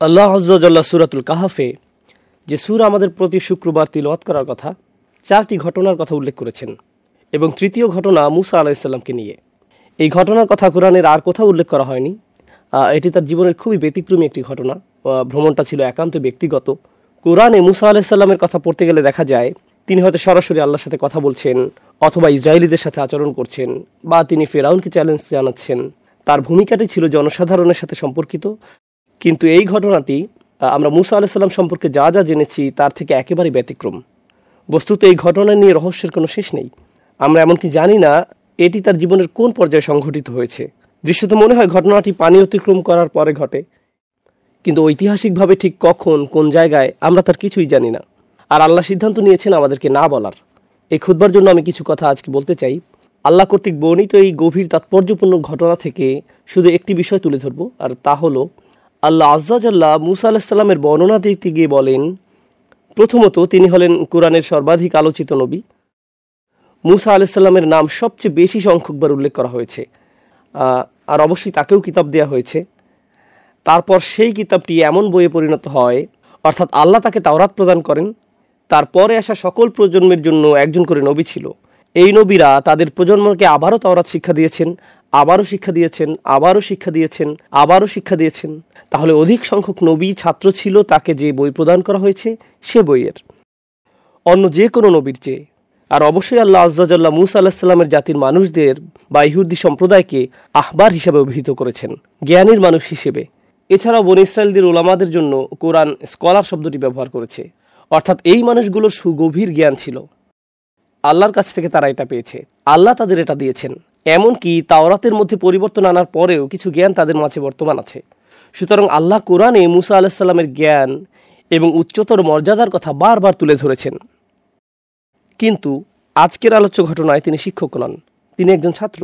আল্লাহ আয্যা ওয়া জাল্লা সূরাতুল কাহফে যে সূরা আমাদের প্রতি শুক্রবার তিলাওয়াত করার কথা, চারটি ঘটনার কথা উল্লেখ করেছেন এবং তৃতীয় ঘটনা মূসা আলাইহিস সালামকে নিয়ে। এই ঘটনার কথা কোরআনের আর কোথাও উল্লেখ করা হয়নি। এটি তার জীবনের খুবই ব্যতিক্রমী একটি ঘটনা। ভ্রমণটা ছিল একান্ত ব্যক্তিগত। কোরআনে মূসা আলাইহিস সালামের কথা পড়তে গেলে দেখা যায় তিনি হয়তো সরাসরি আল্লাহর সাথে কথা বলছেন, অথবা ইসরায়েলিদের সাথে আচরণ করছেন, বা তিনি ফেরাউনকে চ্যালেঞ্জ জানাচ্ছেন। তার ভূমিকাটি ছিল জনসাধারণের সাথে সম্পর্কিত। কিন্তু এই ঘটনাটি আমরা মূসা আলাইহিস সালাম সম্পর্কে যা যা জেনেছি তার থেকে একেবারেই ব্যতিক্রম। বস্তুত এই ঘটনা নিয়ে রহস্যের কোনো শেষ নেই। আমরা এমনকি জানি না এটি তার জীবনের কোন পর্যায়ে সংঘটিত হয়েছে। দৃশ্যত মনে হয় ঘটনাটি পানি অতিক্রম করার পরে ঘটে, কিন্তু ঐতিহাসিকভাবে ঠিক কখন কোন জায়গায় আমরা তার কিছুই জানি না। আর আল্লাহ সিদ্ধান্ত নিয়েছেন আমাদেরকে না বলার। এই খুতবার জন্য আমি কিছু কথা আজকে বলতে চাই। আল্লাহ কর্তৃক বর্ণিত এই গভীর তাৎপর্যপূর্ণ ঘটনা থেকে শুধু একটি বিষয় তুলে ধরব, আর তা হলো আল্লাহ আয্যা ওয়া জাল্লা মূসা আলাইহিস সালামের বর্ণনা দিতে গিয়ে বলেন, প্রথমত তিনি হলেন কোরআনের সর্বাধিক আলোচিত নবী। মূসা আলাইহিস সালামের নাম সবচেয়ে বেশি সংখ্যকবার উল্লেখ করা হয়েছে, আর অবশ্যই তাকেও কিতাব দেওয়া হয়েছে। তারপর সেই কিতাবটি এমন বইয়ে পরিণত হয়, অর্থাৎ আল্লাহ তাকে তাওরাত প্রদান করেন। তারপরে আসা সকল প্রজন্মের জন্য একজন করে নবী ছিল। এই নবীরা তাদের প্রজন্মকে আবারও তাওরাত শিক্ষা দিয়েছেন, আবারও শিক্ষা দিয়েছেন, আবারও শিক্ষা দিয়েছেন, আবারও শিক্ষা দিয়েছেন। তাহলে অধিক সংখ্যক নবী ছাত্র ছিল তাকে যে বই প্রদান করা হয়েছে সে বইয়ের, অন্য যে কোনো নবীর চেয়ে। আর অবশ্যই আল্লাহ আয্যা ওয়া জাল্লা মূসা আলাইহিস সালামের জাতির মানুষদের বা ইহুদি সম্প্রদায়কে আহবার হিসেবে অভিহিত করেছেন, জ্ঞানীর মানুষ হিসেবে। এছাড়াও বনী ইসরাইলদের উলামাদের জন্য কোরআন স্কলার শব্দটি ব্যবহার করেছে, অর্থাৎ এই মানুষগুলোর সুগভীর জ্ঞান ছিল। আল্লাহর কাছ থেকে তারা এটা পেয়েছে, আল্লাহ তাদের এটা দিয়েছেন। এমনকি তাওরাতের মধ্যে পরিবর্তন আনার পরেও কিছু জ্ঞান তাদের মাঝে বর্তমান আছে। সুতরাং আল্লাহ কোরআনে মূসা আলাইহিস সালামের জ্ঞান এবং উচ্চতর মর্যাদার কথা বারবার তুলে ধরেছেন। কিন্তু আজকের আলোচ্য ঘটনায় তিনি শিক্ষক নন, তিনি একজন ছাত্র।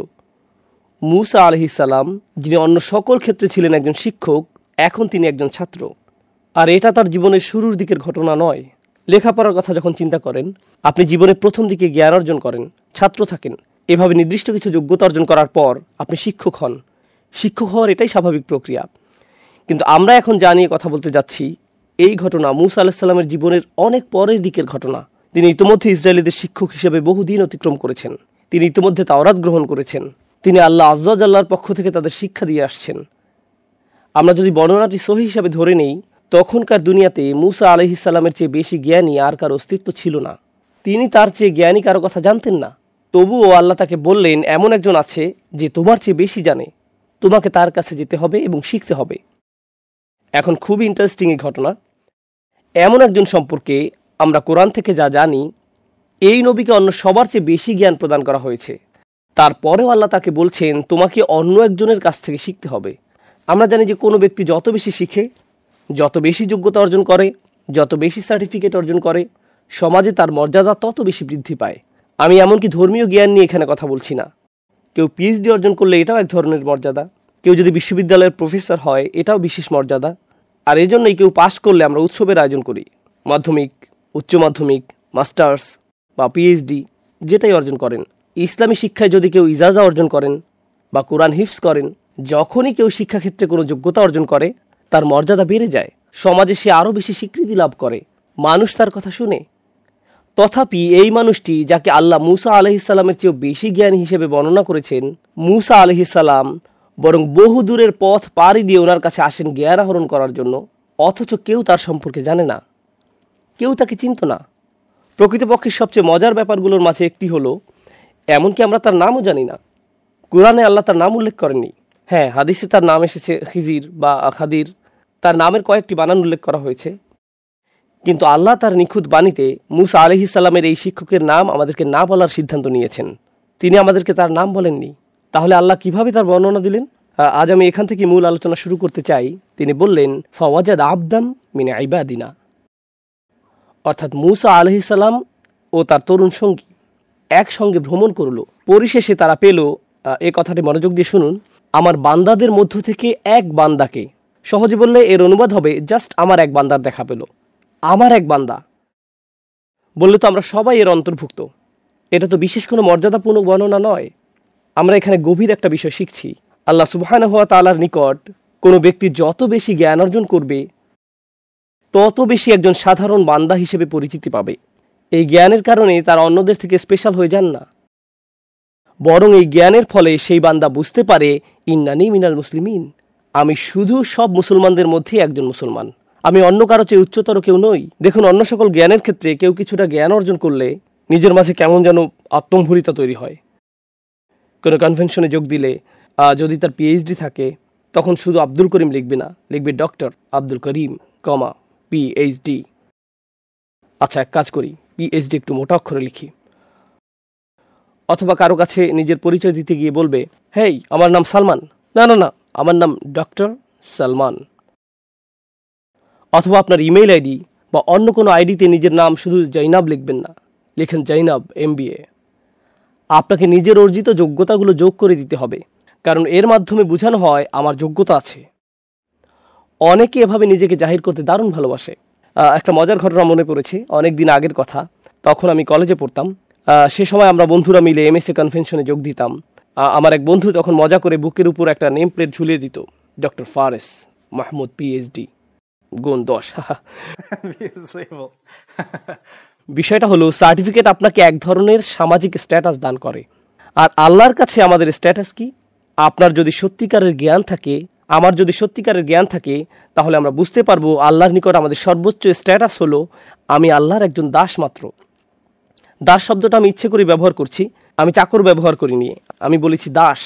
মূসা আলাইহিস সালাম, যিনি অন্য সকল ক্ষেত্রে ছিলেন একজন শিক্ষক, এখন তিনি একজন ছাত্র। আর এটা তার জীবনের শুরুর দিকের ঘটনা নয়। লেখাপড়ার কথা যখন চিন্তা করেন, আপনি জীবনের প্রথম দিকে জ্ঞান অর্জন করেন, ছাত্র থাকেন, এভাবে নির্দিষ্ট কিছু যোগ্যতা অর্জন করার পর আপনি শিক্ষক হন। শিক্ষক হওয়ার এটাই স্বাভাবিক প্রক্রিয়া। কিন্তু আমরা এখন যা নিয়ে কথা বলতে যাচ্ছি, এই ঘটনা মূসা আলাইহিস সালামের জীবনের অনেক পরের দিকের ঘটনা। তিনি ইতিমধ্যে ইসরায়েলিদের শিক্ষক হিসেবে বহুদিন অতিক্রম করেছেন। তিনি ইতিমধ্যে তাওরাত গ্রহণ করেছেন। তিনি আল্লাহ আয্যা ওয়া জাল্লার পক্ষ থেকে তাদের শিক্ষা দিয়ে আসছেন। আমরা যদি বর্ণনাটি সহিহ হিসাবে ধরে নেই, তখনকার দুনিয়াতে মূসা আলাইহিস সালামের চেয়ে বেশি জ্ঞানী আর কারো অস্তিত্ব ছিল না। তিনি তার চেয়ে জ্ঞানী কারো কথা জানতেন না। তবুও আল্লাহ তাকে বললেন, এমন একজন আছে যে তোমার চেয়ে বেশি জানে, তোমাকে তার কাছে যেতে হবে এবং শিখতে হবে। এখন খুবই ইন্টারেস্টিং এই ঘটনা। এমন একজন সম্পর্কে আমরা কোরআন থেকে যা জানি, এই নবীকে অন্য সবার চেয়ে বেশি জ্ঞান প্রদান করা হয়েছে। তারপরেও আল্লাহ তাকে বলছেন তোমাকে অন্য একজনের কাছ থেকে শিখতে হবে। আমরা জানি যে কোনো ব্যক্তি যত বেশি শিখে, যত বেশি যোগ্যতা অর্জন করে, যত বেশি সার্টিফিকেট অর্জন করে, সমাজে তার মর্যাদা তত বেশি বৃদ্ধি পায়। আমি এমনকি ধর্মীয় জ্ঞান নিয়ে এখানে কথা বলছি না। কেউ পিএইচডি অর্জন করলে এটাও এক ধরনের মর্যাদা। কেউ যদি বিশ্ববিদ্যালয়ের প্রফেসর হয় এটাও বিশেষ মর্যাদা। আর এই জন্যই কেউ পাশ করলে আমরা উৎসবের আয়োজন করি। মাধ্যমিক, উচ্চ মাধ্যমিক, মাস্টার্স বা পিএইচডি যেটাই অর্জন করেন। ইসলামী শিক্ষায় যদি কেউ ইজাজা অর্জন করেন বা কোরআন হিফজ করেন, যখনই কেউ শিক্ষাক্ষেত্রে কোনো যোগ্যতা অর্জন করে তার মর্যাদা বেড়ে যায়, সমাজে সে আরও বেশি স্বীকৃতি লাভ করে, মানুষ তার কথা শুনে। তথাপি এই মানুষটি, যাকে আল্লাহ মূসা আলাইহিস সালামের চেয়েও বেশি জ্ঞানী হিসেবে বর্ণনা করেছেন, মূসা আলাইহিস সালাম বরং বহু দূরের পথ পাড়ি দিয়ে ওনার কাছে আসেন জ্ঞান আহরণ করার জন্য, অথচ কেউ তার সম্পর্কে জানে না, কেউ তাকে চিনত না। প্রকৃতপক্ষে সবচেয়ে মজার ব্যাপারগুলোর মাঝে একটি হলো, এমনকি আমরা তার নামও জানি না। কোরআনে আল্লাহ তার নাম উল্লেখ করেননি। হ্যাঁ, হাদিসে তার নাম এসেছে খিজির বা খাদির, তার নামের কয়েকটি বানান উল্লেখ করা হয়েছে। কিন্তু আল্লাহ তার নিখুঁত বাণীতে মূসা আলাইহিস সালামের এই শিক্ষকের নাম আমাদেরকে না বলার সিদ্ধান্ত নিয়েছেন। তিনি আমাদেরকে তার নাম বলেননি। তাহলে আল্লাহ কিভাবে তার বর্ণনা দিলেন? আজ আমি এখান থেকে মূল আলোচনা শুরু করতে চাই। তিনি বললেন, ফাওয়াজাদ আবদাম মিন ইবাদিনা, অর্থাৎ মূসা আলাইহিস সালাম ও তার তরুণ সঙ্গী একসঙ্গে ভ্রমণ করল। পরিশেষে তারা পেল, এ কথাটি মনোযোগ দিয়ে শুনুন, আমার বান্দাদের মধ্য থেকে এক বান্দাকে। সহজে বললে এর অনুবাদ হবে জাস্ট আমার এক বান্দার দেখা পেল। আমার এক বান্দা বললে তো আমরা সবাই এর অন্তর্ভুক্ত। এটা তো বিশেষ কোনো মর্যাদাপূর্ণ বর্ণনা নয়। আমরা এখানে গভীর একটা বিষয় শিখছি। আল্লাহ সুবহানাহু ওয়া তাআলার নিকট কোনো ব্যক্তি যত বেশি জ্ঞান অর্জন করবে, তত বেশি একজন সাধারণ বান্দা হিসেবে পরিচিতি পাবে। এই জ্ঞানের কারণে তারা অন্যদের থেকে স্পেশাল হয়ে যান না, বরং এই জ্ঞানের ফলে সেই বান্দা বুঝতে পারে ইন্নানি মিনাল মুসলিমিন, আমি শুধু সব মুসলমানদের মধ্যে একজন মুসলমান, আমি অন্য কারো চেয়ে উচ্চতর কেউ নই। দেখুন, অন্য সকল জ্ঞানের ক্ষেত্রে কেউ কিছুটা জ্ঞান অর্জন করলে নিজের মাঝে কেমন যেন আত্মম্ভরিতা তৈরি হয়। কোনো কনভেনশনে যোগ দিলে যদি তার পিএইচডি থাকে, তখন শুধু আব্দুল করিম লিখবে না, লিখবে ডক্টর আব্দুল করিম, পিএইচডি। আচ্ছা, এক কাজ করি, পিএইচডি একটু মোটা অক্ষরে লিখি। অথবা কারো কাছে নিজের পরিচয় দিতে গিয়ে বলবে, হেই, আমার নাম সালমান। না না না, আমার নাম ডক্টর সালমান। অথবা আপনার ইমেইল আইডি বা অন্য কোনো আইডিতে নিজের নাম শুধু জৈনাব লিখবেন না, লিখেন জৈনাব MBA। আপনাকে নিজের অর্জিত যোগ্যতাগুলো যোগ করে দিতে হবে, কারণ এর মাধ্যমে বোঝানো হয় আমার যোগ্যতা আছে। অনেকে এভাবে নিজেকে জাহির করতে দারুণ ভালোবাসে। একটা মজার ঘটনা মনে পড়েছে, অনেক দিন আগের কথা। তখন আমি কলেজে পড়তাম। সে সময় আমরা বন্ধুরা মিলে MSA কনভেনশনে যোগ দিতাম। আমার এক বন্ধু তখন মজা করে বুকের উপর একটা নেম প্লেট ঝুলিয়ে দিত, ডক্টর ফারেস মাহমুদ PhD, গুণ 10। বিষয়টা হলো, সার্টিফিকেট আপনাকে এক ধরনের সামাজিক স্ট্যাটাস দান করে। আর আল্লাহর কাছে আমাদের স্ট্যাটাস কি? আপনার যদি সত্যিকারের জ্ঞান থাকে, আমার যদি সত্যিকারের জ্ঞান থাকে, তাহলে আমরা বুঝতে পারবো আল্লাহর নিকট আমাদের সর্বোচ্চ স্ট্যাটাস হলো আমি আল্লাহর একজন দাস মাত্র। দাস শব্দটা আমি ইচ্ছে করে ব্যবহার করছি, আমি চাকর ব্যবহার করিনি, আমি বলেছি দাস,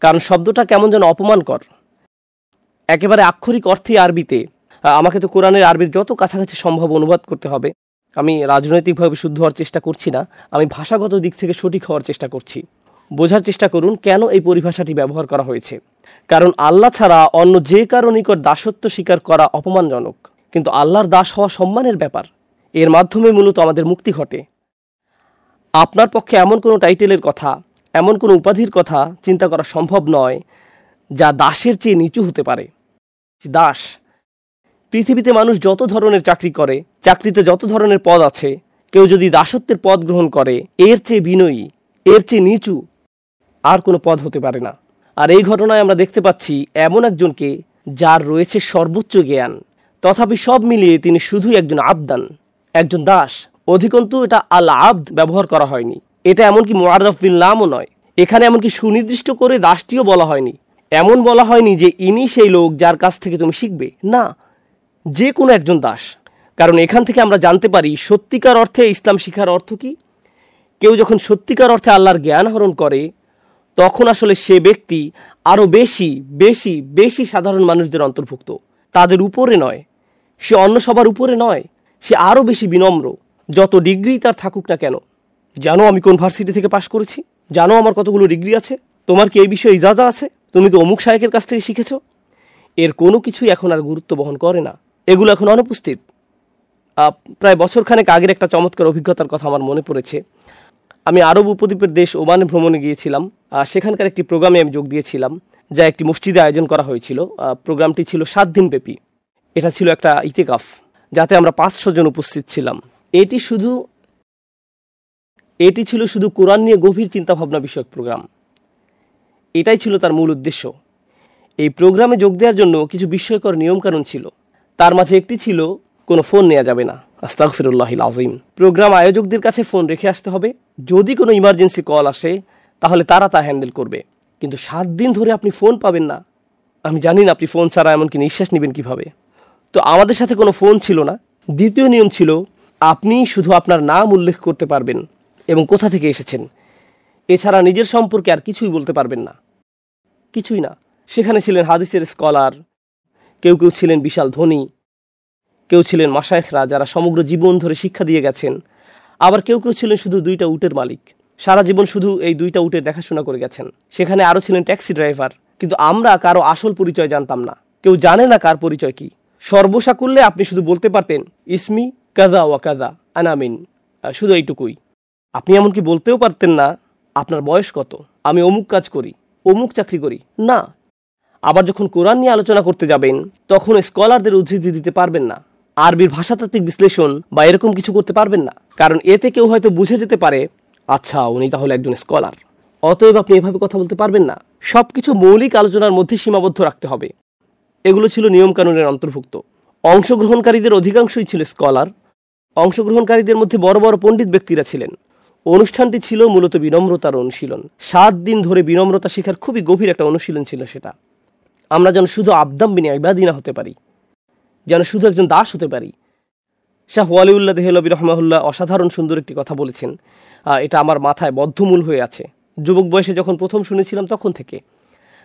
কারণ শব্দটা কেমন যেন অপমানকর। একেবারে আক্ষরিক অর্থে আরবিতে, আমাকে তো কোরআনের আরবির যত কাছাকাছি সম্ভব অনুবাদ করতে হবে। আমি রাজনৈতিকভাবে শুদ্ধ হওয়ার চেষ্টা করছি না, আমি ভাষাগত দিক থেকে সঠিক হওয়ার চেষ্টা করছি। বোঝার চেষ্টা করুন কেন এই পরিভাষাটি ব্যবহার করা হয়েছে। কারণ আল্লাহ ছাড়া অন্য যে কারো নিকট দাসত্ব স্বীকার করা অপমানজনক, কিন্তু আল্লাহর দাস হওয়া সম্মানের ব্যাপার। এর মাধ্যমে মূলত আমাদের মুক্তি ঘটে। আপনার পক্ষে এমন কোনো টাইটেলের কথা, এমন কোনো উপাধির কথা চিন্তা করা সম্ভব নয় যা দাসের চেয়ে নিচু হতে পারে। দাস, পৃথিবীতে মানুষ যত ধরনের চাকরি করে, চাকরিতে যত ধরনের পদ আছে, কেউ যদি দাসত্বের পদ গ্রহণ করে, এর চেয়ে বিনয়ী, এর চেয়ে নিচু আর কোনো পদ হতে পারে না। আর এই ঘটনায় আমরা দেখতে পাচ্ছি এমন একজনকে যার রয়েছে সর্বোচ্চ জ্ঞান, তথাপি সব মিলিয়ে তিনি শুধুই একজন আবদান, একজন দাস। অধিকন্তু এটা আল আবদ ব্যবহার করা হয়নি, এটা এমনকি মুআররাফ বিল নামও নয়। এখানে এমনকি সুনির্দিষ্ট করে দাসটিও বলা হয়নি। এমন বলা হয়নি যে ইনি সেই লোক যার কাছ থেকে তুমি শিখবে, না, যে কোনো একজন দাস। কারণ এখান থেকে আমরা জানতে পারি সত্যিকার অর্থে ইসলাম শিখার অর্থ কি। কেউ যখন সত্যিকার অর্থে আল্লাহর জ্ঞান আহরণ করে, তখন আসলে সে ব্যক্তি আরও বেশি বেশি বেশি সাধারণ মানুষদের অন্তর্ভুক্ত, তাদের উপরে নয়, সে অন্য সবার উপরে নয়, সে আরও বেশি বিনম্র। যত ডিগ্রি তার থাকুক না কেন, জানো আমি কোন ভার্সিটি থেকে পাশ করেছি, জানো আমার কতগুলো ডিগ্রি আছে, তোমার কি এই বিষয়ে ইজাজা আছে, তুমি তো অমুক শায়েখের কাছ থেকে শিখেছ, এর কোনো কিছুই এখন আর গুরুত্ব বহন করে না। এগুলো এখন অনুপস্থিত। প্রায় বছরখানেক আগের একটা চমৎকার অভিজ্ঞতার কথা আমার মনে পড়েছে। আমি আরব উপদ্বীপের দেশ ওমানে ভ্রমণে গিয়েছিলাম। সেখানকার একটি প্রোগ্রামে আমি যোগ দিয়েছিলাম, যা একটি মসজিদে আয়োজন করা হয়েছিল। প্রোগ্রামটি ছিল 7 দিন ব্যাপী। এটা ছিল একটা ইতেকাফ, যাতে আমরা 500 জন উপস্থিত ছিলাম। এটি ছিল শুধু কোরআন নিয়ে গভীর চিন্তাভাবনা বিষয়ক প্রোগ্রাম। এটাই ছিল তার মূল উদ্দেশ্য। এই প্রোগ্রামে যোগ দেওয়ার জন্য কিছু বিস্ময়কর নিয়মকানুন ছিল। তার মাঝে একটি ছিল, কোনো ফোন নেওয়া যাবে না। আস্তাগফিরুল্লাহিল আযীম। প্রোগ্রাম আয়োজকদের কাছে ফোন রেখে আসতে হবে। যদি কোনো ইমার্জেন্সি কল আসে, তাহলে তারা তা হ্যান্ডেল করবে। কিন্তু 7 দিন ধরে আপনি ফোন পাবেন না। আমি জানি না আপনি ফোন ছাড়া এমনকি নিঃশ্বাস নেবেন কিভাবে। তো আমাদের সাথে কোনো ফোন ছিল না। দ্বিতীয় নিয়ম ছিল, আপনি শুধু আপনার নাম উল্লেখ করতে পারবেন এবং কোথা থেকে এসেছেন, এছাড়া নিজের সম্পর্কে আর কিছুই বলতে পারবেন না, কিছুই না। সেখানে ছিলেন হাদিসের স্কলার, কেউ কেউ ছিলেন বিশাল ধনী, কেউ ছিলেন মাশায়েখরা যারা সমগ্র জীবন ধরে শিক্ষা দিয়ে গেছেন, আবার কেউ কেউ ছিলেন শুধু 2টা উটের মালিক, সারা জীবন শুধু এই 2টা উটের দেখাশোনা করে গেছেন। সেখানে আরও ছিলেন ট্যাক্সি ড্রাইভার। কিন্তু আমরা কারো আসল পরিচয় জানতাম না, কেউ জানে না কার পরিচয় কি। সর্বসাকুল্যে আপনি শুধু বলতে পারতেন, ইসমি কাজা ওয়া কাজা আনামিন, শুধু এইটুকুই। আপনি এমনকি বলতেও পারতেন না আপনার বয়স কত, আমি অমুক কাজ করি, অমুক চাকরি করি, না। আবার যখন কোরআন নিয়ে আলোচনা করতে যাবেন, তখন স্কলারদের উদ্ধৃতি দিতে পারবেন না, আরবির ভাষাতাত্ত্বিক বিশ্লেষণ বা এরকম কিছু করতে পারবেন না, কারণ এতে কেউ হয়তো বুঝে যেতে পারে, আচ্ছা উনি তাহলে একজন স্কলার। অতএব আপনি এভাবে কথা বলতে পারবেন না। সবকিছু মৌলিক আলোচনার মধ্যে সীমাবদ্ধ রাখতে হবে। এগুলো ছিল নিয়মকানুনের অন্তর্ভুক্ত। অংশগ্রহণকারীদের অধিকাংশই ছিল স্কলার। অংশগ্রহণকারীদের মধ্যে বড় বড় পণ্ডিত ব্যক্তিরা ছিলেন। অনুষ্ঠানটি ছিল মূলত বিনম্রতার অনুশীলন। 7 দিন ধরে বিনম্রতা শেখার খুবই গভীর একটা অনুশীলন ছিল সেটা। আমরা যেন শুধু আবদাম বিন ইবাদিনা হতে পারি, যেন শুধু একজন দাস হতে পারি। শাহ ওয়ালিউল্লাহ দেহলভী রহমাহুল্লাহ অসাধারণ সুন্দর একটি কথা বলেছেন, এটা আমার মাথায় বদ্ধমূল হয়ে আছে। যুবক বয়সে যখন প্রথম শুনেছিলাম তখন থেকে।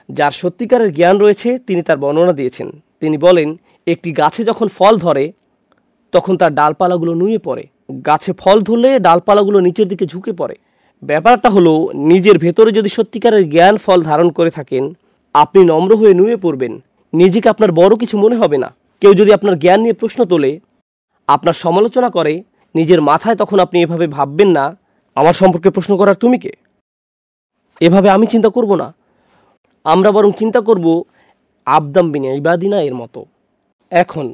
যার সত্যিকারের জ্ঞান রয়েছে তিনি তার বর্ণনা দিয়েছেন। তিনি বলেন, একটি গাছে যখন ফল ধরে তখন তার ডালপালাগুলো নুয়ে পড়ে। গাছে ফল ধরলে ডালপালাগুলো নিচের দিকে ঝুঁকে পড়ে। ব্যাপারটা হলো, নিজের ভেতরে যদি সত্যিকারের জ্ঞান ফল ধারণ করে থাকেন, আপনি নম্র হয়ে নুয়ে পড়বেন। নিজেকে আপনার বড় কিছু মনে হবে না। কেউ যদি আপনার জ্ঞান নিয়ে প্রশ্ন তোলে, আপনার সমালোচনা করে, নিজের মাথায় তখন আপনি এভাবে ভাববেন না, আমার সম্পর্কে প্রশ্ন করার তুমি কে, এভাবে আমি চিন্তা করব না। আমরা বরং চিন্তা করব আবদাম বিন ইবাদিনা এর মতো। এখন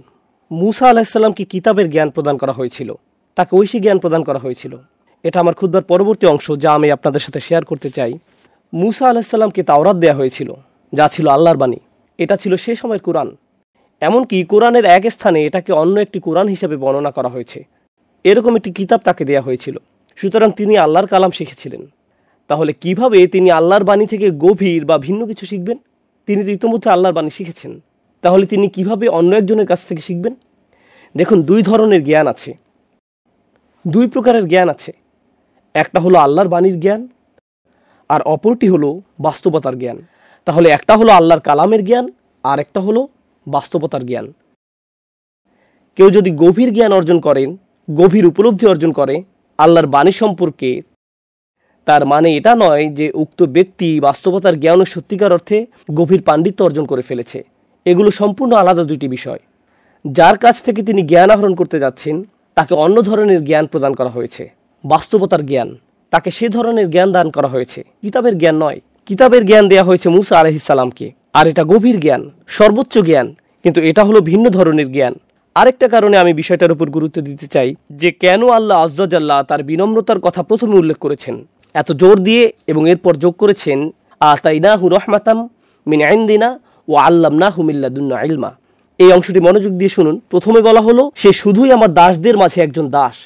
মূসা আলাইহিসসালামকে কিতাবের জ্ঞান প্রদান করা হয়েছিল, তাকে ঐশী জ্ঞান প্রদান করা হয়েছিল। এটা আমার খুতবার পরবর্তী অংশ, যা আমি আপনাদের সাথে শেয়ার করতে চাই। মূসা আলাইহিসসালামকে তাওরাত দেয়া হয়েছিল, যা ছিল আল্লাহর বাণী। এটা ছিল সে সময়ের কোরআন। এমনকি কোরআনের এক স্থানে এটাকে অন্য একটি কোরআন হিসেবে বর্ণনা করা হয়েছে। এরকম একটি কিতাব তাকে দেয়া হয়েছিল। সুতরাং তিনি আল্লাহর কালাম শিখেছিলেন। তাহলে কিভাবে তিনি আল্লাহর বাণী থেকে গভীর বা ভিন্ন কিছু শিখবেন? তিনি তো ইতিমধ্যে আল্লাহর বাণী শিখেছেন। তাহলে তিনি কিভাবে অন্য একজনের কাছ থেকে শিখবেন? দেখুন, 2 ধরনের জ্ঞান আছে, 2 প্রকারের জ্ঞান আছে। একটা হলো আল্লাহর বাণীর জ্ঞান, আর অপরটি হলো বাস্তবতার জ্ঞান। তাহলে একটা হলো আল্লাহর কালামের জ্ঞান, আর একটা হলো বাস্তবতার জ্ঞান। কেউ যদি গভীর জ্ঞান অর্জন করেন, গভীর উপলব্ধি অর্জন করে আল্লাহর বাণী সম্পর্কে, তার মানে এটা নয় যে উক্ত ব্যক্তি বাস্তবতার জ্ঞান ও সত্যিকার অর্থে গভীর পাণ্ডিত্য অর্জন করে ফেলেছে। এগুলো সম্পূর্ণ আলাদা 2টি বিষয়। যার কাছ থেকে তিনি জ্ঞান আহরণ করতে যাচ্ছেন, তাকে অন্য ধরনের জ্ঞান প্রদান করা হয়েছে, বাস্তবতার জ্ঞান। তাকে সে ধরনের জ্ঞান দান করা হয়েছে, কিতাবের জ্ঞান নয়। কিতাবের জ্ঞান দেয়া হয়েছে মূসা আলাইহিস সালামকে, আর এটা গভীর জ্ঞান, সর্বোচ্চ জ্ঞান। কিন্তু এটা হলো ভিন্ন ধরনের জ্ঞান। আরেকটা কারণে আমি বিষয়টার উপর গুরুত্ব দিতে চাই যে কেন আল্লাহ আযজা জাল্লা তার বিনম্রতার কথা প্রথমে উল্লেখ করেছেন এত জোর দিয়ে, এবং এরপর যোগ করেছেন আতাইনাহু রাহমাতাম মিন ইনদিনা ওয়া আল্লামনাহু মিন লাদুন্না ইলমা। এই অংশটি মনোযোগ দিয়ে শুনুন। প্রথমে বলা হলো, সে শুধুই আমার দাসদের মাঝে একজন দাস,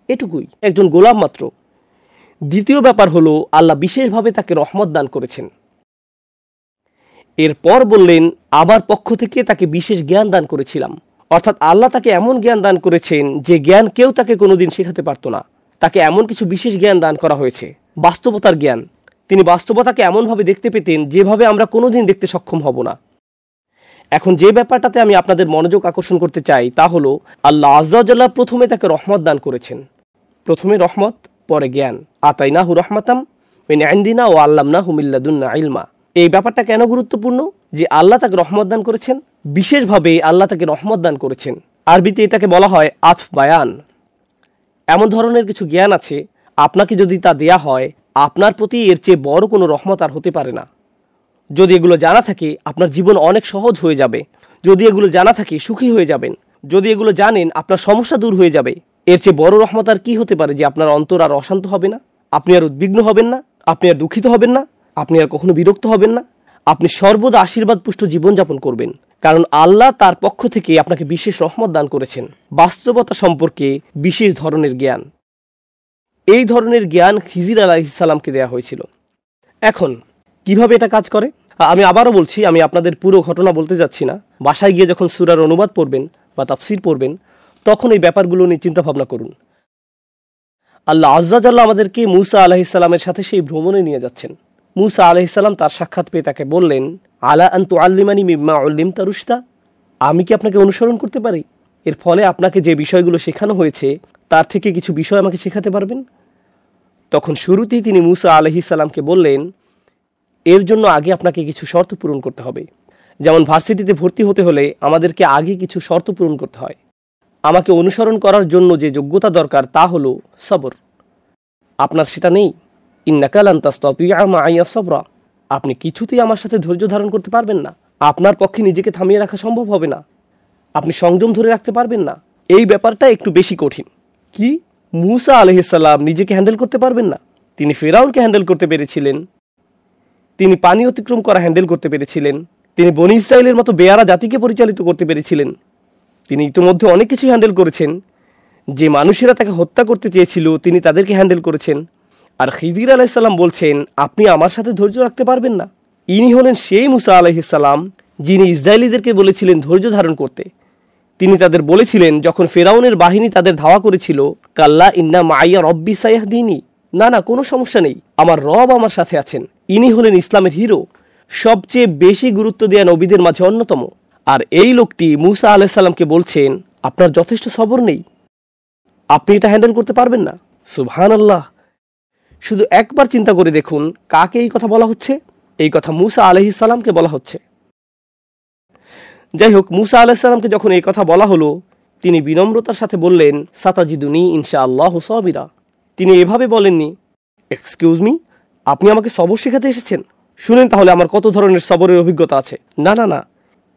এটুকুই, একজন গোলাম মাত্র। দ্বিতীয় ব্যাপার হলো, আল্লাহ বিশেষভাবে তাকে রহমত দান করেছেন। এরপর বললেন, আমার পক্ষ থেকে তাকে বিশেষ জ্ঞান দান করেছিলাম। অর্থাৎ আল্লাহ তাকে এমন জ্ঞান দান করেছেন যে জ্ঞান কেউ তাকে কোনোদিন শেখাতে পারত না। তাকে এমন কিছু বিশেষ জ্ঞান দান করা হয়েছে, বাস্তবতার জ্ঞান। তিনি বাস্তবতাকে এমনভাবে দেখতে পেতেন যেভাবে আমরা কোনোদিন দেখতে সক্ষম হব না। এখন যে ব্যাপারটাতে আমি আপনাদের মনোযোগ আকর্ষণ করতে চাই তা হলো, আল্লাহ আযজা ওয়া জাল্লা প্রথমে তাকে রহমত দান করেছেন। প্রথমে রহমত, পরে জ্ঞান। আতাইনাহু রাহমাতাম মিন ইনদিনা ওয়া আল্লামনাহু মিন লাদুন্না ইলমা। এই ব্যাপারটা কেন গুরুত্বপূর্ণ যে আল্লাহ তাকে রহমত দান করেছেন? বিশেষভাবে আল্লাহ তাকে রহমত দান করেছেন। আরবিতে এটাকে বলা হয় আতফ বায়ান। এমন ধরনের কিছু জ্ঞান আছে, আপনাকে যদি তা দেয়া হয়, আপনার প্রতি এর চেয়ে বড় কোনো রহমত আর হতে পারে না। যদি এগুলো জানা থাকে, আপনার জীবন অনেক সহজ হয়ে যাবে। যদি এগুলো জানা থাকে, সুখী হয়ে যাবেন। যদি এগুলো জানেন, আপনার সমস্যা দূর হয়ে যাবে। এর চেয়ে বড় রহমত আর কি হতে পারে যে আপনার অন্তর আর অশান্ত হবে না, আপনি আর উদ্বিগ্ন হবেন না, আপনি আর দুঃখিত হবেন না, আপনি আর কখনো বিরক্ত হবেন না। আপনি সর্বদা আশীর্বাদ পুষ্ট জীবনযাপন করবেন, কারণ আল্লাহ তার পক্ষ থেকে আপনাকে বিশেষ রহমত দান করেছেন, বাস্তবতা সম্পর্কে বিশেষ ধরনের জ্ঞান। এই ধরনের জ্ঞান খিজির আলাইহিস সালামকে দেয়া হয়েছিল। এখন কিভাবে এটা কাজ করে? আমি আবারও বলছি, আমি আপনাদের পুরো ঘটনা বলতে যাচ্ছি না। বাসায় গিয়ে যখন সূরার অনুবাদ পড়বেন বা তাফসীর পড়বেন, তখন এই ব্যাপারগুলো নিয়ে চিন্তা ভাবনা করুন। আল্লাহ আযজা জাল্লা আমাদেরকে মূসা আলাইহিস সালামের সাথে সেই ভ্রমণে নিয়ে যাচ্ছেন। মূসা আলাইহিস সালাম তার সাক্ষাৎ পেয়ে তাকে বললেন, আলা আন তুআল্লিমানি মিম্মা উল্লিমতা রুশদা, আমি কি আপনাকে অনুসরণ করতে পারি? এর ফলে আপনাকে যে বিষয়গুলো শেখানো হয়েছে তার থেকে কিছু বিষয় আমাকে শেখাতে পারবেন? তখন শুরুতেই তিনি মূসা আলাইহিস সালামকে বললেন, এর জন্য আগে আপনাকে কিছু শর্ত পূরণ করতে হবে। যেমন ভার্সিটিতে ভর্তি হতে হলে আমাদেরকে আগে কিছু শর্ত পূরণ করতে হয়। আমাকে অনুসরণ করার জন্য যে যোগ্যতা দরকার তা হলো সবর। আপনার সেটা নেই। ইন্নাকা লান তাসতাতিআ মাইয়া সবরা, আপনি কিছুতেই আমার সাথে ধৈর্য ধারণ করতে পারবেন না। আপনার পক্ষে নিজেকে থামিয়ে রাখা সম্ভব হবে না। আপনি সংযম ধরে রাখতে পারবেন না। এই ব্যাপারটা একটু বেশি কঠিন। কি? মূসা আলাইহিস সালাম নিজেকে হ্যান্ডেল করতে পারবেন না? তিনি ফিরআউনকে হ্যান্ডেল করতে পেরেছিলেন, তিনি পানি অতিক্রম করা হ্যান্ডেল করতে পেরেছিলেন, তিনি বনী ইসরাইলের মতো বেয়ারা জাতিকে পরিচালিত করতে পেরেছিলেন, তিনি ইতিমধ্যে অনেক কিছু হ্যান্ডেল করেছেন। যে মানুষেরা তাকে হত্যা করতে চেয়েছিল তিনি তাদেরকে হ্যান্ডেল করেছেন। আর খিজির আলাইহিসসালাম বলছেন, আপনি আমার সাথে ধৈর্য রাখতে পারবেন না? ইনি হলেন সেই মুসা আলাইহিসসালাম যিনি ইসরায়েলিদেরকে বলেছিলেন ধৈর্য ধারণ করতে। তিনি তাদের বলেছিলেন যখন ফেরাউনের বাহিনী তাদের ধাওয়া করেছিল, কাল্লা ইন্না মাইয়া রব্বি সায়াহদিনী, না না কোনো সমস্যা নেই, আমার রব আমার সাথে আছেন। ইনি হলেন ইসলামের হিরো, সবচেয়ে বেশি গুরুত্ব দেয়া নবীদের মাঝে অন্যতম। আর এই লোকটি মুসা আলাইহিস সালামকে বলছেন, আপনার যথেষ্ট সবর নেই, আপনি এটা হ্যান্ডেল করতে পারবেন না। সুবহানাল্লাহ। শুধু একবার চিন্তা করে দেখুন, কাকে এই কথা বলা হচ্ছে? এই কথা মুসা আলাইহিস সালামকে বলা হচ্ছে। যাই হোক, মুসা আলাইহিস সালামকে যখন এই কথা বলা হলো, তিনি বিনম্রতার সাথে বললেন, সাতাজিদুনি ইনশাআল্লাহ সাবিরা। তিনি এভাবে বলেননি, এক্সকিউজ মি, আপনি আমাকে সবর শেখাতে এসেছেন? শুনেন তাহলে আমার কত ধরনের সবরের অভিজ্ঞতা আছে। না না না,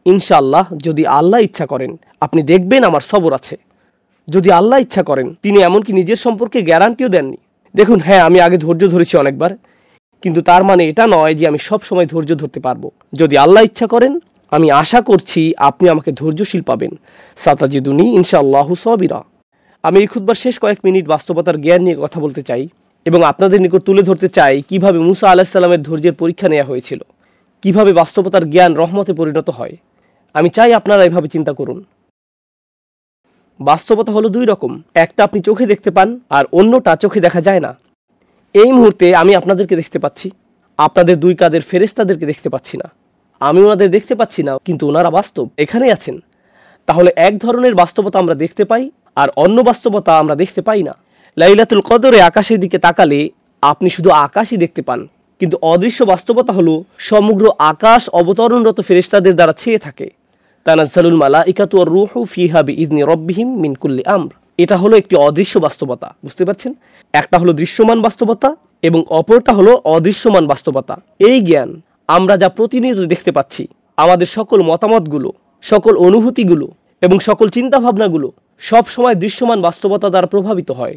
ইনশাআল্লাহ, যদি আল্লাহ ইচ্ছা করেন আপনি দেখবেন আমার সবর আছে। যদি আল্লাহ ইচ্ছা করেন। তিনি এমনকি নিজের সম্পর্কে গ্যারান্টিও দেননি। দেখুন, হ্যাঁ আমি আগে ধৈর্য ধরেছি অনেকবার, কিন্তু তার মানে এটা নয় যে আমি সব সময় ধৈর্য ধরতে পারবো। যদি আল্লাহ ইচ্ছা করেন, আমি আশা করছি আপনি আমাকে ধৈর্যশীল পাবেন। সাতাজিদুনি ইনশাআল্লাহ সাবিরা। আমি এই খুতবার শেষ কয়েক মিনিট বাস্তবতার জ্ঞান নিয়ে কথা বলতে চাই এবং আপনাদের নিকট তুলে ধরতে চাই কিভাবে মুসা আলাইহিস সালামের ধৈর্যের পরীক্ষা নেওয়া হয়েছিল, কিভাবে বাস্তবতার জ্ঞান রহমতে পরিণত হয়। আমি চাই আপনারা এভাবে চিন্তা করুন। বাস্তবতা হলো দুই রকম, একটা আপনি চোখে দেখতে পান আর অন্যটা চোখে দেখা যায় না। এই মুহূর্তে আমি আপনাদেরকে দেখতে পাচ্ছি, আপনাদের দুই কাঁধের ফেরেশতাদেরকে দেখতে পাচ্ছি না। আমি ওনাদের দেখতে পাচ্ছি না, কিন্তু ওনারা বাস্তব, এখানেই আছেন। তাহলে এক ধরনের বাস্তবতা আমরা দেখতে পাই আর অন্য বাস্তবতা আমরা দেখতে পাই না। লাইলাতুল কদরে আকাশের দিকে তাকালে আপনি শুধু আকাশই দেখতে পান, কিন্তু অদৃশ্য বাস্তবতা হলো সমগ্র আকাশ অবতরণরত ফেরেশতাদের দ্বারা ছেয়ে থাকে। তানাজ্জালুল মালাইকাতু ওয়ার রূহু ফিহা বিইذনি রাব্বিহিম মিন কুল্লি আমর। এটা হলো একটি অদৃশ্য বাস্তবতা, বুঝতে পারছেন? একটা হলো দৃশ্যমান বাস্তবতা এবং অপরটা হলো অদৃশ্যমান বাস্তবতা। এই জ্ঞান আমরা যা প্রতিনিয়ত দেখতে পাচ্ছি, আমাদের সকল মতামতগুলো, সকল অনুভূতিগুলো এবং সকল চিন্তাভাবনাগুলো সব সময় দৃশ্যমান বাস্তবতা দ্বারা প্রভাবিত হয়।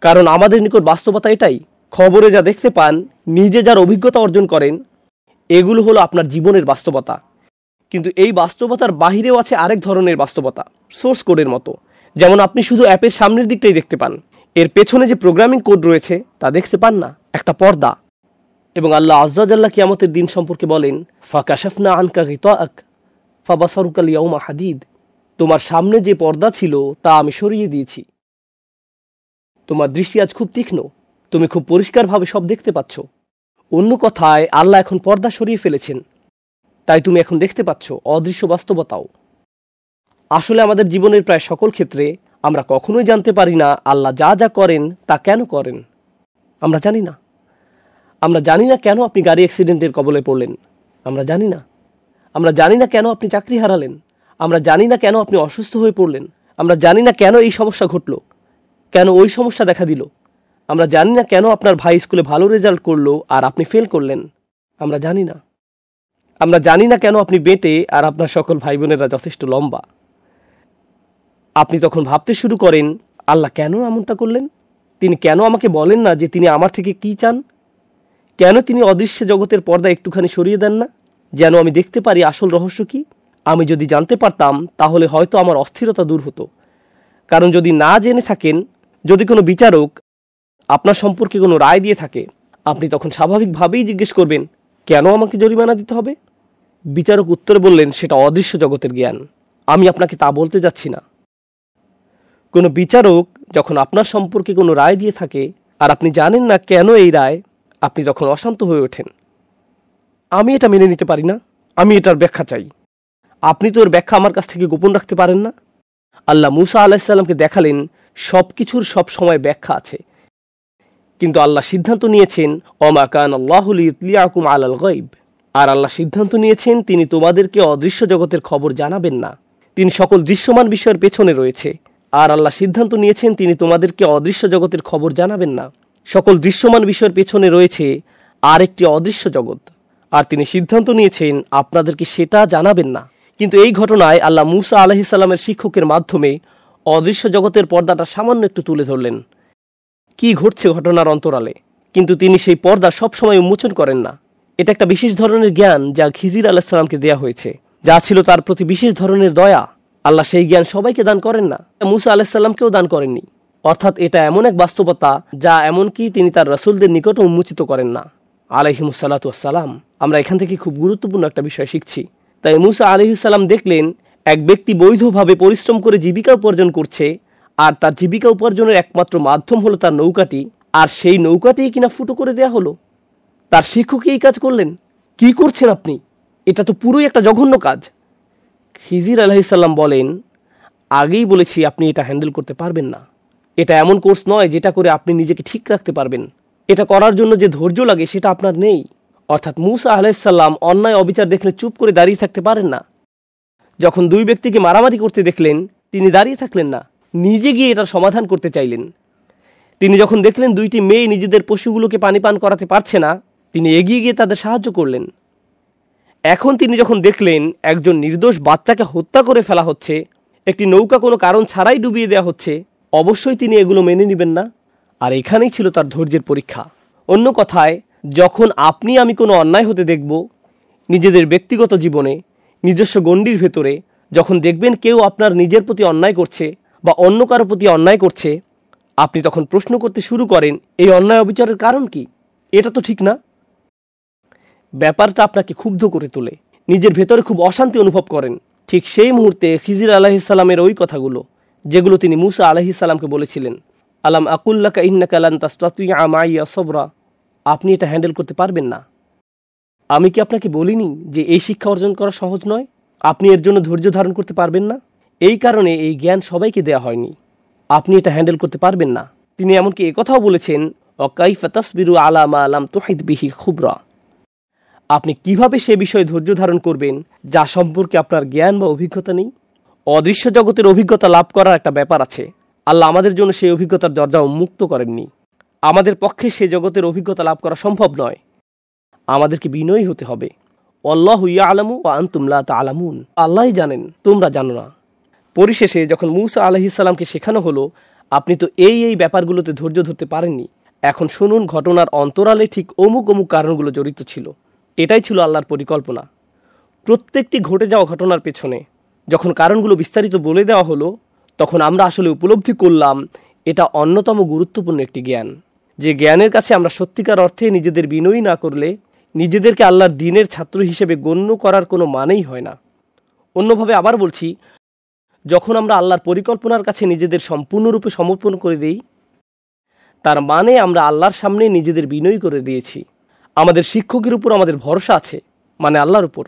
কারণ আমাদের নিকট বাস্তবতা এটাই। খবরে যা দেখতে পান, নিজে যার অভিজ্ঞতা অর্জন করেন, এগুলো হলো আপনার জীবনের বাস্তবতা। কিন্তু এই বাস্তবতার বাহিরেও আছে আরেক ধরনের বাস্তবতা, সোর্স কোডের মতো। যেমন আপনি শুধু অ্যাপের সামনের দিকটাই দেখতে পান, এর পেছনে যে প্রোগ্রামিং কোড রয়েছে তা দেখতে পান না, একটা পর্দা। এবং আল্লাহ আযজা জাল্লা কিয়ামতের দিন সম্পর্কে বলেন, ফাকাশাফনা আনকা গিতাআক ফাবাসারুকা আল-ইয়াওমা হাদিদ। তোমার সামনে যে পর্দা ছিল তা আমি সরিয়ে দিয়েছি, তোমার দৃষ্টি আজ খুব তীক্ষ্ণ, তুমি খুব পরিষ্কারভাবে সব দেখতে পাচ্ছ। অন্য কথায় আল্লাহ এখন পর্দা সরিয়ে ফেলেছেন, তাই তুমি এখন দেখতে পাচ্ছ অদৃশ্য বাস্তবতাও। আসলে আমাদের জীবনের প্রায় সকল ক্ষেত্রে আমরা কখনোই জানতে পারি না আল্লাহ যা যা করেন তা কেন করেন। আমরা জানি না। আমরা জানি না কেন আপনি গাড়ি অ্যাক্সিডেন্টের কবলে পড়লেন, আমরা জানি না। আমরা জানি না কেন আপনি চাকরি হারালেন, আমরা জানি না কেন আপনি অসুস্থ হয়ে পড়লেন, আমরা জানি না কেন এই সমস্যা ঘটল, কেন ওই সমস্যা দেখা দিল। আমরা জানি না কেন আপনার ভাই স্কুলে ভালো রেজাল্ট করলো আর আপনি ফেল করলেন, আমরা জানি না। আমরা জানি না কেন আপনি বেঁটে আর আপনার সকল ভাই বোনেরা যথেষ্ট লম্বা। আপনি তখন ভাবতে শুরু করেন, আল্লাহ কেন এমনটা করলেন? তিনি কেন আমাকে বলেন না যে তিনি আমার থেকে কি চান? কেন তিনি অদৃশ্য জগতের পর্দা একটুখানি সরিয়ে দেন না, যেন আমি দেখতে পারি আসল রহস্য কি? আমি যদি জানতে পারতাম তাহলে হয়তো আমার অস্থিরতা দূর হতো। কারণ যদি না জেনে থাকেন, যদি কোনো বিচারক আপনার সম্পর্কে কোনো রায় দিয়ে থাকে, আপনি তখন স্বাভাবিকভাবেই জিজ্ঞেস করবেন, কেন আমাকে জরিমানা দিতে হবে? বিচারক উত্তরে বললেন, সেটা অদৃশ্য জগতের জ্ঞান, আমি আপনাকে তা বলতে যাচ্ছি না। কোনো বিচারক যখন আপনার সম্পর্কে কোনো রায় দিয়ে থাকে আর আপনি জানেন না কেন এই রায়, আপনি তখন অশান্ত হয়ে ওঠেন। আমি এটা মেনে নিতে পারি না, আমি এটার ব্যাখ্যা চাই। আপনি তো এর ব্যাখ্যা আমার কাছ থেকে গোপন রাখতে পারেন না। আল্লাহ মুসা আলাইহিস সালামকে দেখালেন সব কিছুর সব সময় ব্যাখ্যা আছে, কিন্তু আল্লাহ সিদ্ধান্ত নিয়েছেন ওমা কান আল্লাহু লিইতলিআকুম আলাল গায়ব। আর আল্লাহ সিদ্ধান্ত নিয়েছেন তিনি তোমাদেরকে অদৃশ্য জগতের খবর জানাবেন না। তিনি সকল দৃশ্যমান বিষয়ের পেছনে রয়েছে। আর আল্লাহ সিদ্ধান্ত নিয়েছেন তিনি তোমাদেরকে অদৃশ্য জগতের খবর জানাবেন না। সকল দৃশ্যমান বিষয়ের পেছনে রয়েছে আর একটি অদৃশ্য জগৎ, আর তিনি সিদ্ধান্ত নিয়েছেন আপনাদেরকে সেটা জানাবেন না। কিন্তু এই ঘটনায় আল্লাহ মুসা আলাইহিস সালামের শিক্ষকের মাধ্যমে অদৃশ্য জগতের পর্দাটা সামান্য একটু তুলে ধরলেন, কি ঘটছে ঘটনার অন্তরালে। কিন্তু তিনি সেই পর্দা সবসময় উন্মোচন করেন না। এটা একটা বিশেষ ধরনের জ্ঞান যা খিজির আলাইহিস সালামকে দেয়া হয়েছে, যা ছিল তার প্রতি বিশেষ ধরনের দয়া। আল্লাহ সেই জ্ঞান সবাইকে দান করেন না, মুসা আলাইহিস সালামকেও দান করেননি। অর্থাৎ এটা এমন এক বাস্তবতা যা এমনকি তিনি তার রাসূলদের নিকট উন্মোচিত করেন না আলাইহিমুসসালাতু ওয়াসসালাম। আমরা এখান থেকে খুব গুরুত্বপূর্ণ একটা বিষয় শিখছি। তাই মুসা আলাইহিস সালাম দেখলেন এক ব্যক্তি বৈধভাবে পরিশ্রম করে জীবিকা উপার্জন করছে, আর তার জীবিকা উপার্জনের একমাত্র মাধ্যম হলো তার নৌকাটি, আর সেই নৌকাটিই কিনা ফুটো করে দেয়া হলো। তার শিক্ষক এই কাজ করলেন। কি করছেন আপনি? এটা তো পুরোই একটা জঘন্য কাজ। খিজির আলাইহিস সালাম বলেন, আগেই বলেছি আপনি এটা হ্যান্ডেল করতে পারবেন না। এটা এমন কোর্স নয় যেটা করে আপনি নিজেকে ঠিক রাখতে পারবেন। এটা করার জন্য যে ধৈর্য লাগে সেটা আপনার নেই। অর্থাৎ মুসা আলাইহিস সালাম অন্যায় অবিচার দেখলে চুপ করে দাঁড়িয়ে থাকতে পারেন না। যখন দুই ব্যক্তিকে মারামারি করতে দেখলেন, তিনি দাঁড়িয়ে থাকলেন না, নিজে গিয়ে এটার সমাধান করতে চাইলেন। তিনি যখন দেখলেন দুইটি মেয়ে নিজেদের পশুগুলোকে পানি পান করাতে পারছে না, তিনি এগিয়ে গিয়ে তাদের সাহায্য করলেন। এখন তিনি যখন দেখলেন একজন নির্দোষ বাচ্চাকে হত্যা করে ফেলা হচ্ছে, একটি নৌকা কোনো কারণ ছাড়াই ডুবিয়ে দেওয়া হচ্ছে, অবশ্যই তিনি এগুলো মেনে নেবেন না। আর এখানেই ছিল তার ধৈর্যের পরীক্ষা। অন্য কথায়, যখন আপনি আমি কোনো অন্যায় হতে দেখব, নিজেদের ব্যক্তিগত জীবনে, নিজস্ব গণ্ডির ভেতরে, যখন দেখবেন কেউ আপনার নিজের প্রতি অন্যায় করছে বা অন্য কারো প্রতি অন্যায় করছে, আপনি তখন প্রশ্ন করতে শুরু করেন, এই অন্যায় অবিচারের কারণ কি? এটা তো ঠিক না। ব্যাপারটা আপনাকে ক্ষুব্ধ করে তোলে, নিজের ভেতরে খুব অশান্তি অনুভব করেন। ঠিক সেই মুহূর্তে খিজির আলাইহিস সালামের ওই কথাগুলো, যেগুলো তিনি মুসা আলাইহিস সালামকে বলেছিলেন, আলাম আকুল্লাকা ইন্নাকা লান তাসতাতিয়া মাইয়া সবরা, আপনি এটা হ্যান্ডেল করতে পারবেন না। আমি কি আপনাকে বলিনি যে এই শিক্ষা অর্জন করা সহজ নয়? আপনি এর জন্য ধৈর্য ধারণ করতে পারবেন না। এই কারণে এই জ্ঞান সবাইকে দেয়া হয়নি। আপনি এটা হ্যান্ডেল করতে পারবেন না। তিনি এমনকি একথাও বলেছেন, ওয়াকাইফা তাসবিরু আলা মা লাম তুহিত বিহি খুবরা, আপনি কিভাবে সে বিষয়ে ধৈর্য ধারণ করবেন যা সম্পর্কে আপনার জ্ঞান বা অভিজ্ঞতা নেই? অদৃশ্য জগতের অভিজ্ঞতা লাভ করার একটা ব্যাপার আছে। আল্লাহ আমাদের জন্য সেই অভিজ্ঞতার দরজা উন্মুক্ত করেননি। আমাদের পক্ষে সেই জগতের অভিজ্ঞতা লাভ করা সম্ভব নয়। আমাদেরকে বিনয়ী হতে হবে। আল্লাহু ইয়ালামু ওয়া আনতুম লা তা'লামুন, আল্লাহই জানেন, তোমরা জানো না। পরিশেষে যখন মুসা আলাইহিস সালামকে শেখানো হলো, আপনি তো এই ব্যাপারগুলোতে ধৈর্য ধরতে পারেননি, এখন শুনুন ঘটনার অন্তরালে ঠিক অমুক কারণগুলো জড়িত ছিল। এটাই ছিল আল্লাহর পরিকল্পনা। প্রত্যেকটি ঘটে যাওয়া ঘটনার পেছনে যখন কারণগুলো বিস্তারিত বলে দেওয়া হলো, তখন আমরা আসলে উপলব্ধি করলাম এটা অন্যতম গুরুত্বপূর্ণ একটি জ্ঞান, যে জ্ঞানের কাছে আমরা সত্যিকার অর্থে নিজেদের বিনয়ী না করলে নিজেদেরকে আল্লাহর দ্বীনের ছাত্র হিসেবে গণ্য করার কোনো মানেই হয় না। অন্যভাবে আবার বলছি, যখন আমরা আল্লাহর পরিকল্পনার কাছে নিজেদের সম্পূর্ণরূপে সমর্পণ করে দিই, তার মানে আমরা আল্লাহর সামনে নিজেদের বিনয়ী করে দিয়েছি। আমাদের শিক্ষকের উপর আমাদের ভরসা আছে, মানে আল্লাহর উপর,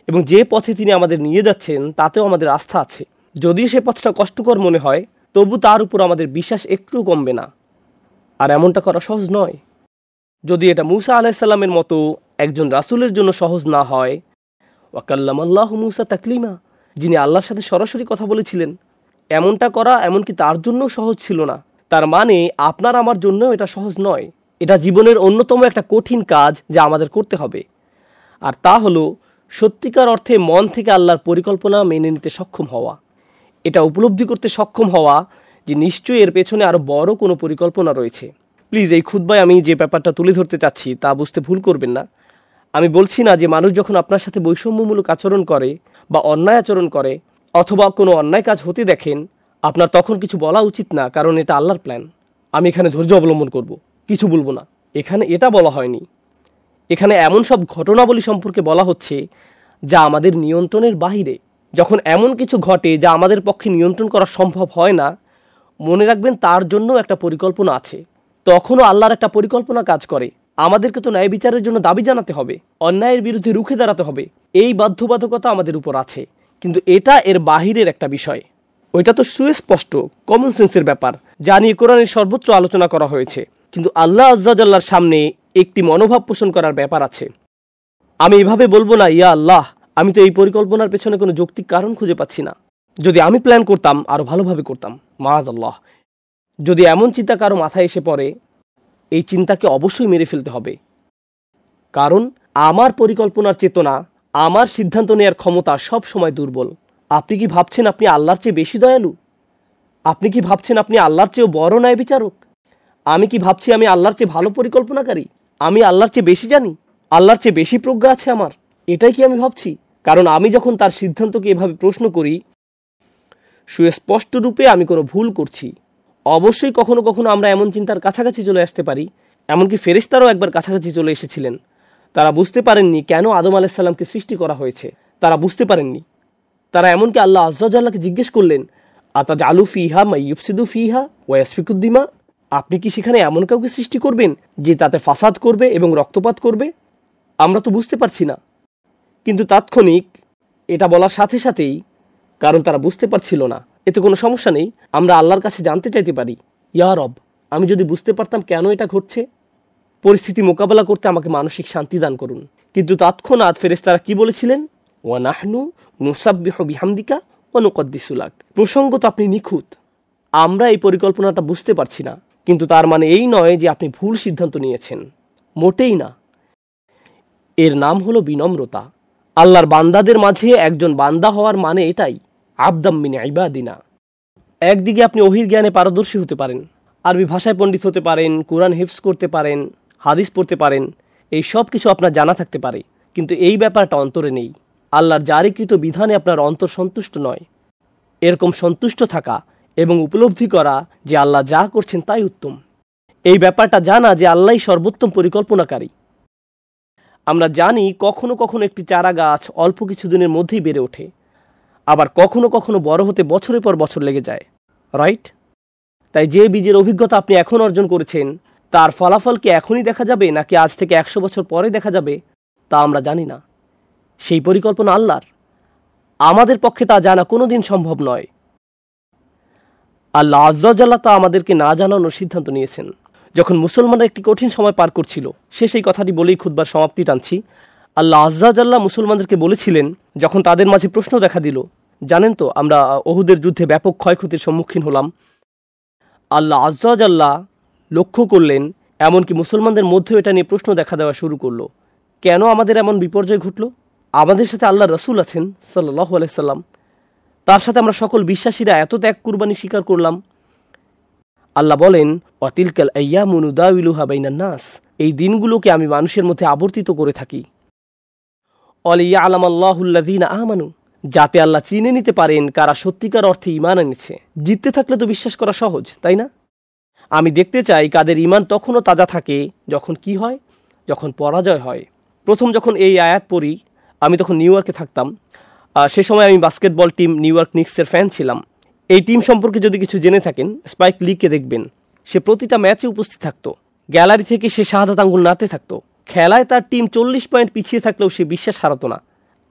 এবং যে পথে তিনি আমাদের নিয়ে যাচ্ছেন তাতেও আমাদের আস্থা আছে। যদিও সে পথটা কষ্টকর মনে হয়, তবু তার উপর আমাদের বিশ্বাস একটুও কমবে না। আর এমনটা করা সহজ নয়। যদি এটা মুসা আলাইহিস সালামের মতো একজন রাসূলের জন্য সহজ না হয়, ওয়াকাল্লামাল্লাহু মুসা তাকলিমা, যিনি আল্লাহর সাথে সরাসরি কথা বলেছিলেন, এমনটা করা এমনকি তার জন্যও সহজ ছিল না। তার মানে আপনার আমার জন্যও এটা সহজ নয়। এটা জীবনের অন্যতম একটা কঠিন কাজ যা আমাদের করতে হবে। আর তা হলো সত্যিকার অর্থে মন থেকে আল্লাহর পরিকল্পনা মেনে নিতে সক্ষম হওয়া। এটা উপলব্ধি করতে সক্ষম হওয়া যে নিশ্চয়ই এর পেছনে আরও বড় কোনো পরিকল্পনা রয়েছে। প্লিজ এই খুতবায় আমি যে ব্যাপারটা তুলে ধরতে চাচ্ছি তা বুঝতে ভুল করবেন না। আমি বলছি না যে মানুষ যখন আপনার সাথে বৈষম্যমূলক আচরণ করে বা অন্যায় আচরণ করে অথবা কোনো অন্যায় কাজ হতে দেখেন, আপনার তখন কিছু বলা উচিত না, কারণ এটা আল্লাহর প্ল্যান। আমি এখানে ধৈর্য অবলম্বন করব, কিছু বলবো না। এখানে এটা বলা হয়নি। এখানে এমন সব ঘটনাবলী সম্পর্কে বলা হচ্ছে যা আমাদের নিয়ন্ত্রণের বাহিরে। যখন এমন কিছু ঘটে যা আমাদের পক্ষে নিয়ন্ত্রণ করা সম্ভব হয় না, মনে রাখবেন তার জন্য একটা পরিকল্পনা আছে। তখনও আল্লাহর একটা পরিকল্পনা কাজ করে। আমাদেরকে তো ন্যায় বিচারের জন্য দাবি জানাতে হবে, অন্যায়ের বিরুদ্ধে রুখে দাঁড়াতে হবে। এই বাধ্যবাধকতা আমাদের উপর আছে, কিন্তু এটা এর বাহিরের একটা বিষয়। ওইটা তো সুস্পষ্ট কমন সেন্সের ব্যাপার, যা নিয়ে কোরআনের সর্বোচ্চ আলোচনা করা হয়েছে। কিন্তু আল্লাহ আজ্জা জাল্লার সামনে একটি মনোভাব পোষণ করার ব্যাপার আছে। আমি এভাবে বলবো না, ইয়া আল্লাহ, আমি তো এই পরিকল্পনার পেছনে কোনো যৌক্তিক কারণ খুঁজে পাচ্ছি না। যদি আমি প্ল্যান করতাম আরো ভালোভাবে করতাম। মাআযাল্লাহ। যদি এমন চিন্তা কারো মাথায় এসে পড়ে, এই চিন্তাকে অবশ্যই মেরে ফেলতে হবে। কারণ আমার পরিকল্পনার চেতনা, আমার সিদ্ধান্ত নেওয়ার ক্ষমতা সব সময় দুর্বল। আপনি কি ভাবছেন আপনি আল্লাহর চেয়ে বেশি দয়ালু? আপনি কি ভাবছেন আপনি আল্লাহর চেয়েও বড় ন্যায় বিচারক? আমি কি ভাবছি আমি আল্লাহর চেয়ে ভালো পরিকল্পনাকারী? আমি আল্লাহর চেয়ে বেশি জানি, আল্লাহর চেয়ে বেশি প্রজ্ঞা আছে আমার? এটাই কি আমি ভাবছি? কারণ আমি যখন তার সিদ্ধান্তকে এভাবে প্রশ্ন করি, সুস্পষ্ট রূপে আমি কোনো ভুল করছি। অবশ্যই কখনো কখনো আমরা এমন চিন্তার কাছাকাছি চলে আসতে পারি, এমনকি ফেরেশতারাও একবার কাছাকাছি চলে এসেছিলেন। তারা বুঝতে পারেননি কেন আদম আলাইহিস সালামকে সৃষ্টি করা হয়েছে, তারা বুঝতে পারেননি। তারা এমনকি আল্লাহ আযজা ওয়া জাল্লাকে জিজ্ঞেস করলেন, আতাজআলু ফিহা মাইয়ুফসিদু ফিহা ওয়া ইয়াসফিকুদ দিমা, আপনি কি সেখানে এমন কাউকে সৃষ্টি করবেন যে তাতে ফাসাদ করবে এবং রক্তপাত করবে? আমরা তো বুঝতে পারছি না। কিন্তু তাৎক্ষণিক এটা বলার সাথে সাথেই, কারণ তারা বুঝতে পারছিল না, এতে কোনো সমস্যা নেই, আমরা আল্লাহর কাছে জানতে চাইতে পারি, ইয়া রব, আমি যদি বুঝতে পারতাম কেন এটা ঘটছে, পরিস্থিতি মোকাবেলা করতে আমাকে মানসিক শান্তি দান করুন। কিন্তু তৎক্ষণাৎ ফেরেশতারা কি বলেছিলেন? ওয়া নাহনু নুসাব্বিহু বিহামদিকা ওয়া নুকদ্দিসু লাক, প্রসঙ্গত আপনি নিখুঁত, আমরা এই পরিকল্পনাটা বুঝতে পারছি না, কিন্তু তার মানে এই নয় যে আপনি ভুল সিদ্ধান্ত নিয়েছেন, মোটেই না। এর নাম হলো বিনম্রতা। আল্লাহর বান্দাদের মাঝে একজন বান্দা হওয়ার মানে এটাই, আবদাম মিন ইবাদিনা। একদিকে আপনি ওহীর জ্ঞানে পারদর্শী হতে পারেন, আরবি ভাষায় পণ্ডিত হতে পারেন, কোরআন হিফজ করতে পারেন, হাদিস পড়তে পারেন, এই সব কিছু আপনার জানা থাকতে পারে, কিন্তু এই ব্যাপারটা অন্তরে নেই। আল্লাহর জারিকৃত বিধানে আপনার অন্তর সন্তুষ্ট নয়। এরকম সন্তুষ্ট থাকা এবং উপলব্ধি করা যে আল্লাহ যা করছেন তাই উত্তম, এই ব্যাপারটা জানা যে আল্লাহই সর্বোত্তম পরিকল্পনাকারী। আমরা জানি কখনো কখনো একটি চারা গাছ অল্প কিছুদিনের মধ্যেই বেড়ে ওঠে, আবার কখনো কখনো বড় হতে বছরের পর বছর লেগে যায়, রাইট? তাই যে বীজের অভিজ্ঞতা আপনি এখন অর্জন করেছেন তার ফলাফল কি এখনই দেখা যাবে নাকি আজ থেকে 100 বছর পরে দেখা যাবে তা আমরা জানি না। সেই পরিকল্পনা আল্লাহর, আমাদের পক্ষে তা জানা কোনোদিন সম্ভব নয়। আল্লাহ আযজা ওয়া জাল্লা তা আমাদেরকে না জানানোর সিদ্ধান্ত নিয়েছেন। যখন মুসলমানরা একটি কঠিন সময় পার করছিল, সেই কথাটি বলেই খুতবার সমাপ্তি টানছি। আল্লাহ আযজা ওয়া জাল্লা মুসলমানদেরকে বলেছিলেন, যখন তাদের মাঝে প্রশ্ন দেখা দিল, জানেন তো আমরা উহুদের যুদ্ধে ব্যাপক ক্ষয়ক্ষতির সম্মুখীন হলাম, আল্লাহ আযজা ওয়া জাল্লা লক্ষ্য করলেন, এমনকি মুসলমানদের মধ্যেও এটা নিয়ে প্রশ্ন দেখা দেওয়া শুরু করলো, কেন আমাদের এমন বিপর্যয় ঘটল? আমাদের সাথে আল্লাহ রসুল আছেন সাল্লাল্লাহু আলাইহি সাল্লাম, তার সাথে আমরা সকল বিশ্বাসীরা এত ত্যাগ কুরবানি স্বীকার করলাম। আল্লাহ বলেন, ওয়াতিলকাল আইয়ামু নুদাউিলুহা বাইনান নাস, এই দিনগুলোকে আমি মানুষের মধ্যে আবর্তিত করে থাকি। ওয়ালিয়ালামাল্লাহুল্লাযীনা আমানু, যাতে আল্লাহ চিনে নিতে পারেন কারা সত্যিকার অর্থে ঈমান এনেছে। জিততে থাকলে তো বিশ্বাস করা সহজ, তাই না? আমি দেখতে চাই কাদের ঈমান তখনও তাজা থাকে যখন কি হয়, যখন পরাজয় হয়। প্রথম যখন এই আয়াত পড়ি, আমি তখন নিউ ইয়র্কে থাকতাম। সে সময় আমি বাস্কেটবল টিম নিউ ইয়র্ক নিক্সের ফ্যান ছিলাম। এই টিম সম্পর্কে যদি কিছু জেনে থাকেন, স্পাইক লিকে দেখবেন, সে প্রতিটা ম্যাচে উপস্থিত থাকতো, গ্যালারি থেকে সে শাহাদাত আঙ্গুল নাড়তে থাকতো। খেলায় তার টিম 40 পয়েন্ট পিছিয়ে থাকলেও সে বিশ্বাস হারাতো না।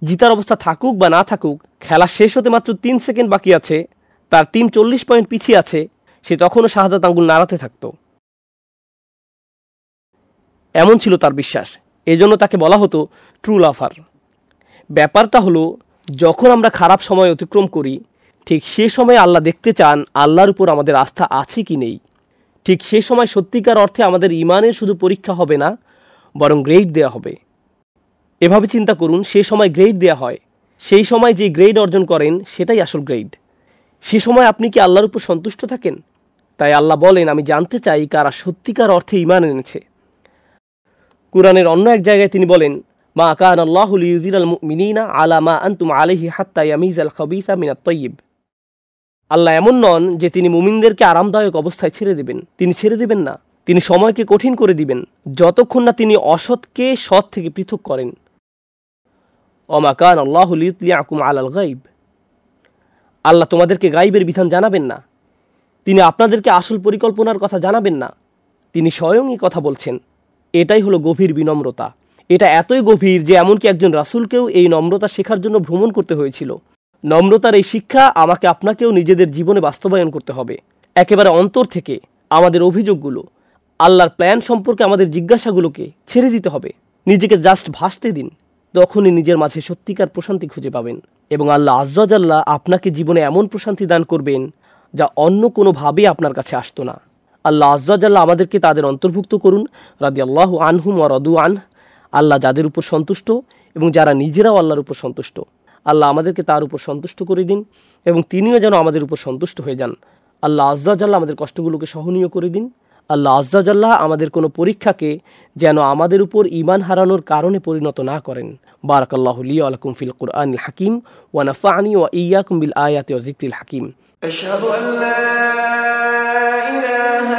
জিতার অবস্থা থাকুক বা না থাকুক, খেলা শেষ হতে মাত্র 3 সেকেন্ড বাকি আছে, তার টিম 40 পয়েন্ট পিছিয়ে আছে, সে তখনও শাহাদাত আঙ্গুল নাড়াতে থাকতো। এমন ছিল তার বিশ্বাস। এজন্য তাকে বলা হতো ট্রু লাভার। ব্যাপারটা হলো, যখন আমরা খারাপ সময় অতিক্রম করি, ঠিক সে সময় আল্লাহ দেখতে চান আল্লাহর উপর আমাদের আস্থা আছে কি নেই। ঠিক সে সময় সত্যিকার অর্থে আমাদের ঈমানের শুধু পরীক্ষা হবে না, বরং গ্রেড দেয়া হবে। এভাবে চিন্তা করুন, সে সময় গ্রেড দেয়া হয়, সেই সময় যে গ্রেড অর্জন করেন সেটাই আসল গ্রেড। সে সময় আপনি কি আল্লাহর উপর সন্তুষ্ট থাকেন? তাই আল্লাহ বলেন, আমি জানতে চাই কারা সত্যিকার অর্থে ঈমান এনেছে। কুরআনের অন্য এক জায়গায় তিনি বলেন, মা কানা আল্লাহু লিইউযিরাল মুমিনিনা আলা মা আনতুম আলাইহি হাত্তা ইয়ামিজাল খাবিসা মিনাত তাইয়্যিব। আল্লাহ এমন নন যে তিনি মুমিনদেরকে আরামদায়ক অবস্থায় ছেড়ে দেবেন। তিনি ছেড়ে দেবেন না, তিনি সময়কে কঠিন করে দিবেন যতক্ষণ না তিনি অসৎকে সৎ থেকে পৃথক করেন। ওমা কানা আল্লাহু লিইউতলিআকুম আলাল গায়ব, আল্লাহ তোমাদেরকে গায়বের বিধান জানাবেন না, তিনি আপনাদেরকে আসল পরিকল্পনার কথা জানাবেন না, তিনি স্বয়ংই কথা বলছেন। এটাই হলো গভীর বিনম্রতা। এটা এতই গভীর যে এমনকি একজন রাসূলকেও এই নম্রতা শেখার জন্য ভ্রমণ করতে হয়েছিল। নম্রতার এই শিক্ষা আমাকে আপনাকেও নিজেদের জীবনে বাস্তবায়ন করতে হবে। একেবারে অন্তর থেকে আমাদের অভিযোগগুলো, আল্লাহর প্ল্যান সম্পর্কে আমাদের জিজ্ঞাসাগুলোকে ছেড়ে দিতে হবে। নিজেকে জাস্ট ভাসতে দিন, তখনই নিজের মাঝে সত্যিকার প্রশান্তি খুঁজে পাবেন এবং আল্লাহ আযজা ওয়া জাল্লা আপনাকে জীবনে এমন প্রশান্তি দান করবেন যা অন্য কোনোভাবেই আপনার কাছে আসতো না। আল্লাহ আযজা ওয়া জাল্লা আমাদেরকে তাদের অন্তর্ভুক্ত করুন, রাদিয়াল্লাহু আনহুম ওয়া রাদু আনহু। আল্লাহ যাদের উপর সন্তুষ্ট এবং যারা নিজেরাও আল্লাহর উপর সন্তুষ্ট, আল্লাহ আমাদেরকে তার উপর সন্তুষ্ট করে দিন এবং তিনিও যেন আমাদের উপর সন্তুষ্ট হয়ে যান। আল্লাহ আযজা ওয়া জাল্লা আমাদের কষ্টগুলোকে সহনীয় করে দিন। আল্লাহ আজ্জাজাল্লাহ আমাদের কোনো পরীক্ষাকে যেন আমাদের উপর ঈমান হারানোর কারণে পরিণত না করেন। বারাকাল্লাহু লি ওয়া লাকুম ফিল কুরআনিল হাকিম ওয়া নাফা'নি ওয়া ইয়্যাকুম বিল আয়াতি ওয়া যিকরিল হাকিম। আশহাদু আল্লা ইলাহা